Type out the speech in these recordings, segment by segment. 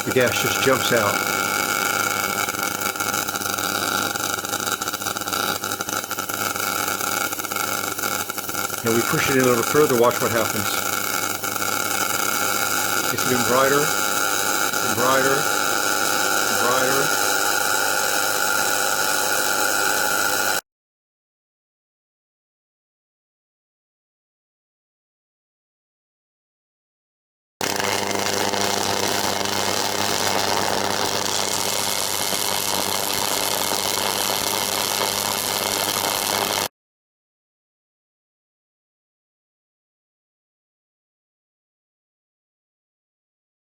the gas just jumps out. And we push it in a little further, watch what happens. It's getting brighter and brighter and brighter.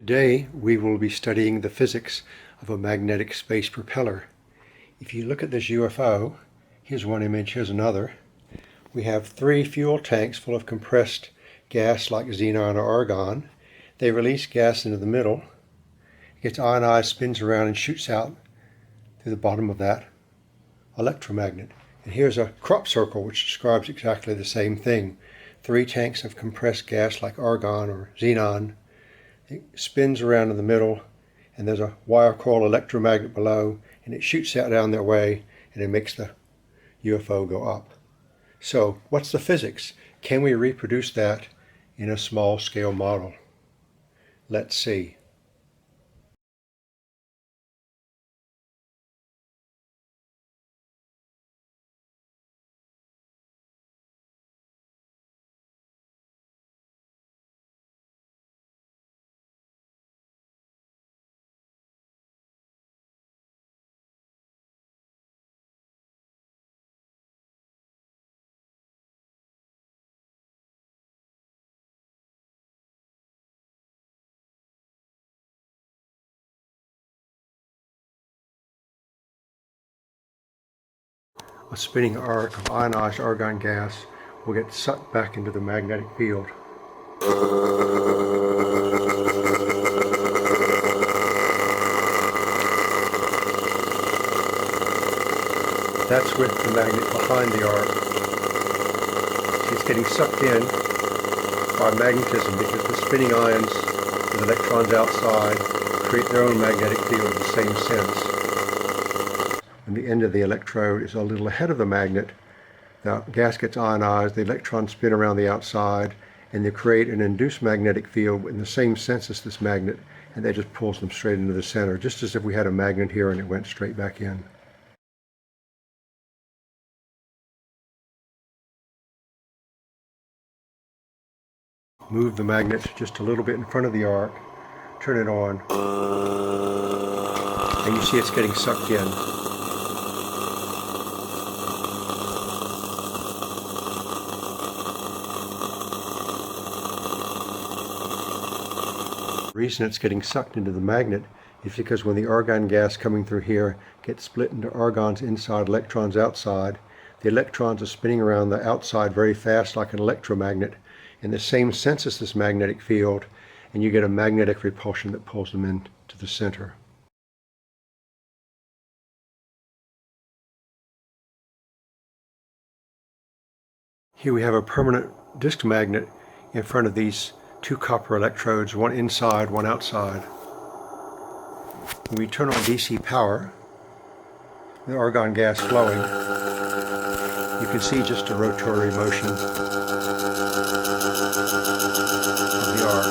Today we will be studying the physics of a magnetic space propeller. If you look at this UFO, here's one image, here's another. We have 3 fuel tanks full of compressed gas like xenon or argon. They release gas into the middle. It gets ionized, spins around and shoots out through the bottom of that electromagnet. And here's a crop circle which describes exactly the same thing. 3 tanks of compressed gas like argon or xenon. It spins around in the middle, and there's a wire coil electromagnet below, and it shoots out down their way, and it makes the UFO go up. So, what's the physics? Can we reproduce that in a small scale model? Let's see. A spinning arc of ionized argon gas will get sucked back into the magnetic field. That's with the magnet behind the arc. It's getting sucked in by magnetism because the spinning ions with electrons outside create their own magnetic field in the same sense. And the end of the electrode is a little ahead of the magnet. The gas gets ionized, the electrons spin around the outside, and they create an induced magnetic field in the same sense as this magnet, and that just pulls them straight into the center, just as if we had a magnet here and it went straight back in. Move the magnet just a little bit in front of the arc, turn it on, and you see it's getting sucked in. The reason it's getting sucked into the magnet is because when the argon gas coming through here gets split into argons inside, electrons outside, the electrons are spinning around the outside very fast like an electromagnet in the same sense as this magnetic field, and you get a magnetic repulsion that pulls them into the center. Here we have a permanent disk magnet in front of these 2 copper electrodes, one inside, one outside. When we turn on DC power, the argon gas flowing, you can see just a rotatory motion of the arc.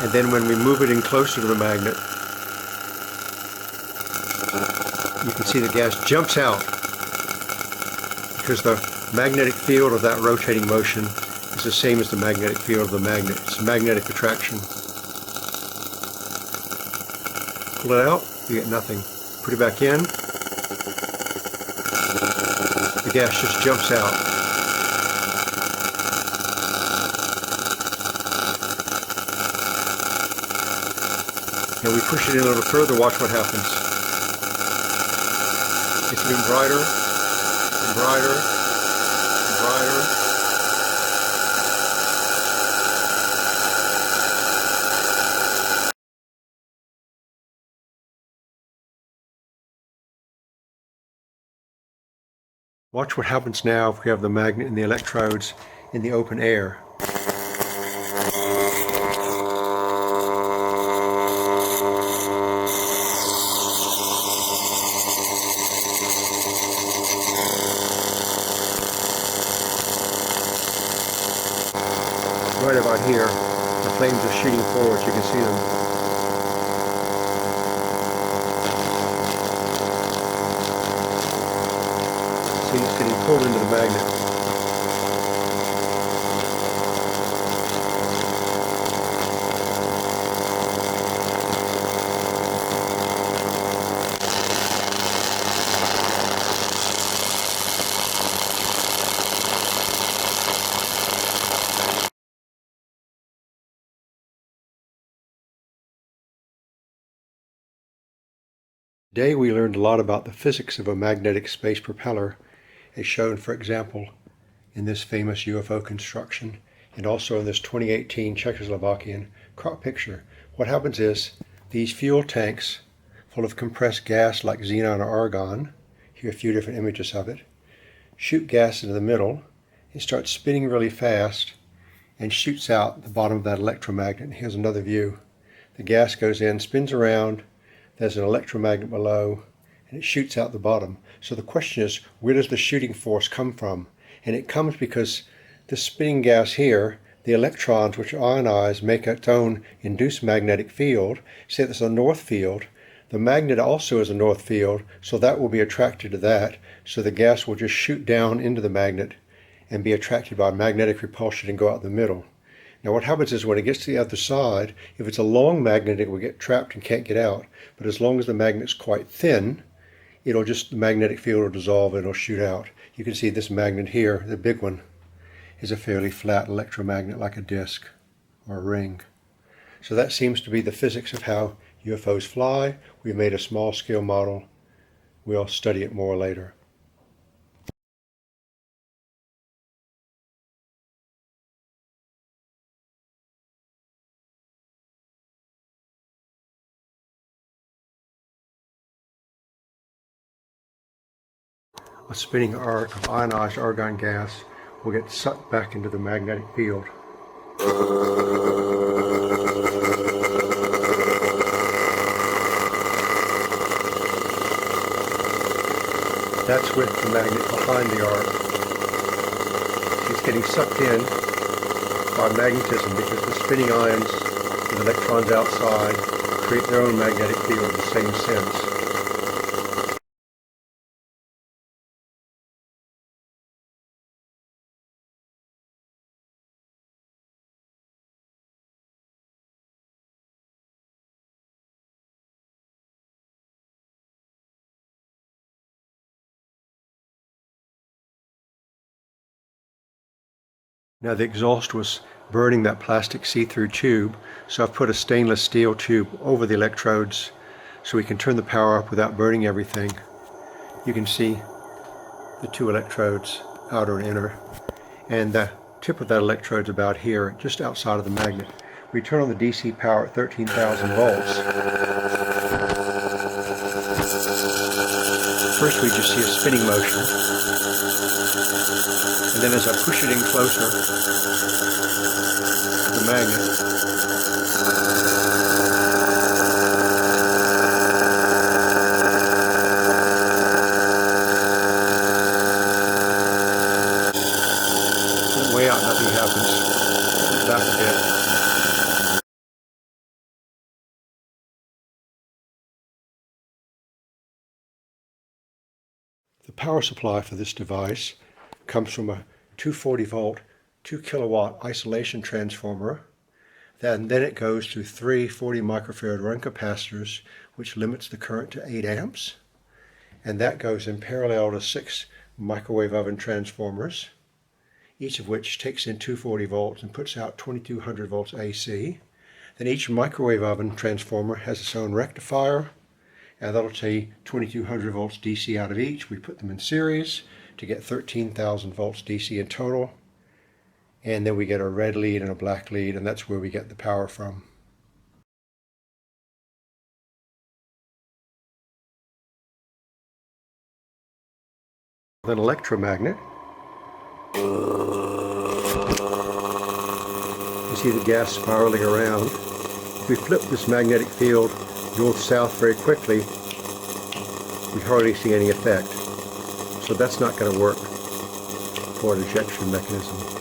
And then when we move it in closer to the magnet, you can see the gas jumps out because the magnetic field of that rotating motion is the same as the magnetic field of the magnet. It's magnetic attraction. Pull it out, you get nothing. Put it back in, the gas just jumps out. And we push it in a little further, watch what happens. It's getting brighter and brighter and brighter. Watch what happens now if we have the magnet and the electrodes in the open air. right here, the flames are shooting forward. You can see them. See, it's getting pulled into the magnet. Today we learned a lot about the physics of a magnetic space propeller, as shown, for example, in this famous UFO construction, and also in this 2018 Czechoslovakian crop picture. What happens is these fuel tanks full of compressed gas like xenon or argon, here are a few different images of it, shoot gas into the middle, it starts spinning really fast and shoots out the bottom of that electromagnet. Here's another view. The gas goes in, spins around, there's an electromagnet below, and it shoots out the bottom. So the question is, where does the shooting force come from? And it comes because this spinning gas here, the electrons, which are ionized, make its own induced magnetic field. Say there's a north field. The magnet also is a north field, so that will be attracted to that. So the gas will just shoot down into the magnet and be attracted by magnetic repulsion and go out the middle. Now what happens is when it gets to the other side, if it's a long magnet, it will get trapped and can't get out. But as long as the magnet's quite thin, the magnetic field will dissolve and it'll shoot out. You can see this magnet here, the big one, is a fairly flat electromagnet like a disc or a ring. So that seems to be the physics of how UFOs fly. We've made a small scale model. We'll study it more later. A spinning arc of ionized argon gas will get sucked back into the magnetic field. That's with the magnet behind the arc. It's getting sucked in by magnetism because the spinning ions and electrons outside create their own magnetic field in the same sense. Now the exhaust was burning that plastic see-through tube, so I've put a stainless steel tube over the electrodes so we can turn the power up without burning everything. You can see the two electrodes, outer and inner, and the tip of that electrode's about here, just outside of the magnet. We turn on the DC power at 13,000 volts. First we just see a spinning motion. And then as I push it in closer to the magnet, way out, nothing happens. Back a bit. The power supply for this device comes from a 240 volt, 2 kilowatt isolation transformer. Then it goes through 3 40 microfarad run capacitors, which limits the current to 8 amps. And that goes in parallel to 6 microwave oven transformers, each of which takes in 240 volts and puts out 2200 volts AC. Then each microwave oven transformer has its own rectifier, and that'll take 2200 volts DC out of each. We put them in series to get 13,000 volts DC in total. And then we get a red lead and a black lead, and that's where we get the power from. An electromagnet. You see the gas spiraling around. If we flip this magnetic field north-south very quickly, we hardly see any effect. So that's not going to work for an ejection mechanism.